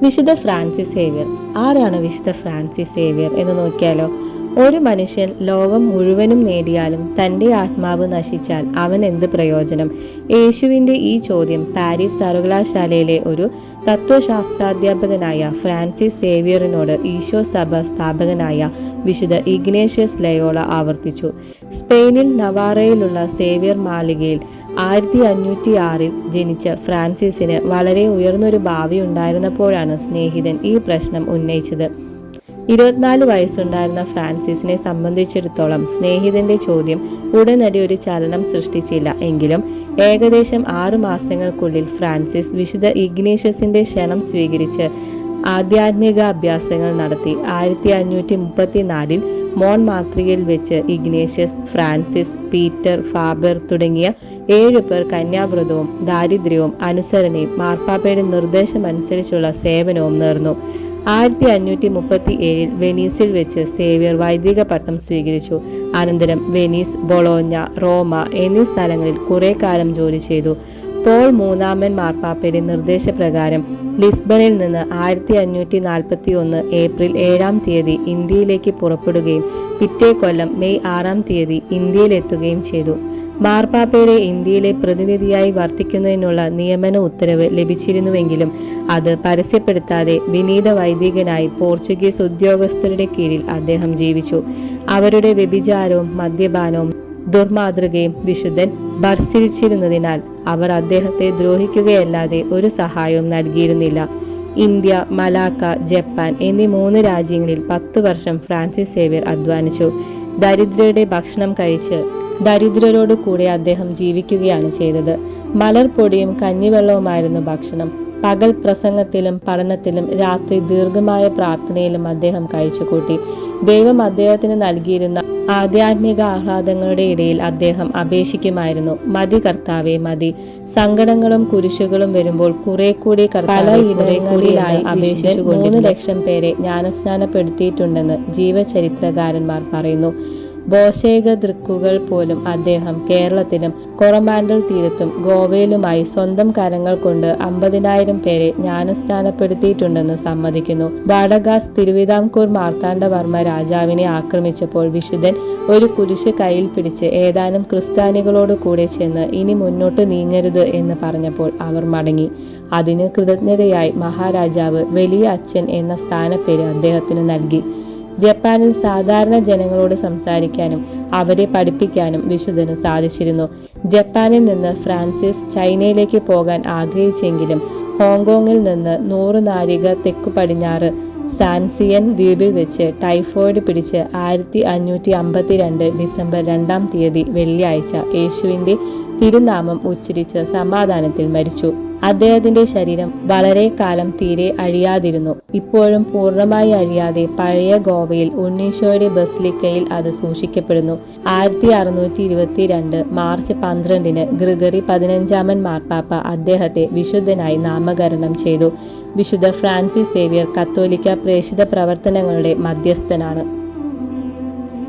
വിശുദ്ധ Francis Xavier. ആരാണ് വിശുദ്ധ ഫ്രാൻസിസ് സേവ്യർ എന്ന് നോക്കിയാലോ? ഒരു മനുഷ്യൻ ലോകം മുഴുവനും നേടിയാലും തൻ്റെ ആത്മാവ് നശിച്ചാൽ അവൻ എന്ത് പ്രയോജനം? യേശുവിൻ്റെ ഈ ചോദ്യം പാരീസ് സർവകലാശാലയിലെ ഒരു തത്വശാസ്ത്രാധ്യാപകനായ ഫ്രാൻസിസ് സേവ്യറിനോട് ഈശോ സഭ സ്ഥാപകനായ വിശുദ്ധ ഇഗ്നേഷ്യസ് ലയോള ആവർത്തിച്ചു. സ്പെയിനിൽ നവാറയിലുള്ള സേവ്യർ മാളികയിൽ 1506 ജനിച്ച ഫ്രാൻസിസിന് വളരെ ഉയർന്നൊരു ഭാവി ഉണ്ടായിരുന്നപ്പോഴാണ് സ്നേഹിതൻ ഈ പ്രശ്നം ഉന്നയിച്ചത്. 24 വയസ്സുണ്ടായിരുന്ന ഫ്രാൻസിസിനെ സംബന്ധിച്ചിടത്തോളം സ്നേഹിതന്റെ ചോദ്യം ഉടനടി ഒരു ചലനം സൃഷ്ടിച്ചില്ല. എങ്കിലും ഏകദേശം 6 മാസങ്ങൾക്കുള്ളിൽ ഫ്രാൻസിസ് വിശുദ്ധ ഇഗ്നേഷ്യസിന്റെ ക്ഷണം സ്വീകരിച്ച് ആധ്യാത്മിക അഭ്യാസങ്ങൾ നടത്തി. 1534 മോൺ മാത്രിയിൽ വെച്ച് ഇഗ്നേഷ്യസ്, ഫ്രാൻസിസ്, പീറ്റർ, ഫാബർ തുടങ്ങിയ 7 പേർ കന്യാവ്രതവും ദാരിദ്ര്യവും അനുസരണയും മാർപ്പാപ്പയുടെ നിർദ്ദേശമനുസരിച്ചുള്ള സേവനവും നേർന്നു. 1537 വെനീസിൽ വെച്ച് സേവ്യർ വൈദിക പട്ടം സ്വീകരിച്ചു. അനന്തരം വെനീസ്, ബൊളോഞ്ഞ, റോമ എന്നീ സ്ഥലങ്ങളിൽ കുറെ കാലം ജോലി ചെയ്തു. പോൾ മൂന്നാമൻ മാർപ്പാപ്പയുടെ നിർദ്ദേശപ്രകാരം ലിസ്ബണിൽ നിന്ന് 1541 ഏപ്രിൽ 7-ാം തീയതി ഇന്ത്യയിലേക്ക് പുറപ്പെടുകയും പിറ്റേ കൊല്ലം മെയ് 6-ാം തീയതി ഇന്ത്യയിലെത്തുകയും ചെയ്തു. മാർപ്പാപ്പയുടെ ഇന്ത്യയിലെ പ്രതിനിധിയായി വർത്തിക്കുന്നതിനുള്ള നിയമന ഉത്തരവ് ലഭിച്ചിരുന്നുവെങ്കിലും അത് പരസ്യപ്പെടുത്താതെ വിനീത വൈദികനായി പോർച്ചുഗീസ് ഉദ്യോഗസ്ഥരുടെ കീഴിൽ അദ്ദേഹം ജീവിച്ചു. അവരുടെ വ്യഭിചാരവും മദ്യപാനവും ദുർമാതൃകയും വിശുദ്ധൻ ഭർസിച്ചിരുന്നതിനാൽ അവർ അദ്ദേഹത്തെ ദ്രോഹിക്കുകയല്ലാതെ ഒരു സഹായവും നൽകിയിരുന്നില്ല. ഇന്ത്യ, മലാക്ക, ജപ്പാൻ എന്നീ 3 രാജ്യങ്ങളിൽ 10 വർഷം ഫ്രാൻസിസ് സേവ്യർ അധ്വാനിച്ചു. ദരിദ്രരുടെ ഭക്ഷണം കഴിച്ച് ദരിദ്രരോട് കൂടെ അദ്ദേഹം ജീവിക്കുകയാണ് ചെയ്തത്. മലർപ്പൊടിയും കഞ്ഞിവെള്ളവുമായിരുന്നു ഭക്ഷണം. പകൽ പ്രസംഗത്തിലും പഠനത്തിലും രാത്രി ദീർഘമായ പ്രാർത്ഥനയിലും അദ്ദേഹം കഴിച്ചുകൂട്ടി. ദൈവം അദ്ദേഹത്തിന് നൽകിയിരുന്ന ആധ്യാത്മിക ആഹ്ലാദങ്ങളുടെ ഇടയിൽ അദ്ദേഹം അപേക്ഷിക്കുമായിരുന്നു, മതി കർത്താവേ മതി. സങ്കടങ്ങളും കുരിശുകളും വരുമ്പോൾ കുറെ കൂടി പലയിടങ്ങളിലായി അപേക്ഷിച്ചു 3 ലക്ഷം പേരെ ജ്ഞാനസ്നാനപ്പെടുത്തിയിട്ടുണ്ടെന്ന് ജീവചരിത്രകാരന്മാർ പറയുന്നു. ബോഷേക ദൃക്കുകൾ പോലും അദ്ദേഹം കേരളത്തിലും കൊറമാൻഡൽ തീരത്തും ഗോവയിലുമായി സ്വന്തം കരങ്ങൾ കൊണ്ട് 50,000 പേരെ ജ്ഞാനസ്നാനപ്പെടുത്തിയിട്ടുണ്ടെന്ന് സമ്മതിക്കുന്നു. വാടകാസ് തിരുവിതാംകൂർ മാർത്താണ്ഡവർമ്മ രാജാവിനെ ആക്രമിച്ചപ്പോൾ വിശുദ്ധൻ ഒരു കുരിശ് കയ്യിൽ പിടിച്ച് ഏതാനും ക്രിസ്ത്യാനികളോട് കൂടെ ചെന്ന് ഇനി മുന്നോട്ട് നീങ്ങരുത് എന്ന് പറഞ്ഞപ്പോൾ അവർ മടങ്ങി. അതിന് കൃതജ്ഞതയായി മഹാരാജാവ് വലിയ അച്ഛൻ എന്ന സ്ഥാനപ്പേര് അദ്ദേഹത്തിന് നൽകി. ജപ്പാനിൽ സാധാരണ ജനങ്ങളോട് സംസാരിക്കാനും അവരെ പഠിപ്പിക്കാനും വിശുദ്ധന് സാധിച്ചിരുന്നു. ജപ്പാനിൽ നിന്ന് ഫ്രാൻസിസ് ചൈനയിലേക്ക് പോകാൻ ആഗ്രഹിച്ചെങ്കിലും ഹോങ്കോങ്ങിൽ നിന്ന് 100 നാഴിക തെക്കു പടിഞ്ഞാറ് സാൻസിയൻ ദ്വീപിൽ വെച്ച് ടൈഫോയിഡ് പിടിച്ച് 1552 ഡിസംബർ 2-ാം തീയതി വെള്ളിയാഴ്ച യേശുവിന്റെ തിരുനാമം ഉച്ചരിച്ച് സമാധാനത്തിൽ മരിച്ചു. അദ്ദേഹത്തിന്റെ ശരീരം വളരെ കാലം തീരെ അഴിയാതിരുന്നു. ഇപ്പോഴും പൂർണ്ണമായി അഴിയാതെ പഴയ ഗോവയിൽ ഉണ്ണീശോയുടെ ബസിലിക്കയിൽ അത് സൂക്ഷിക്കപ്പെടുന്നു. 1622 മാർച്ച് 12-ന് ഗ്രിഗറി 15-ാമൻ മാർപ്പാപ്പ അദ്ദേഹത്തെ വിശുദ്ധനായി നാമകരണം ചെയ്തു. വിശുദ്ധ ഫ്രാൻസിസ് സേവ്യർ കത്തോലിക്ക പ്രേക്ഷിത പ്രവർത്തനങ്ങളുടെ മധ്യസ്ഥനാണ്.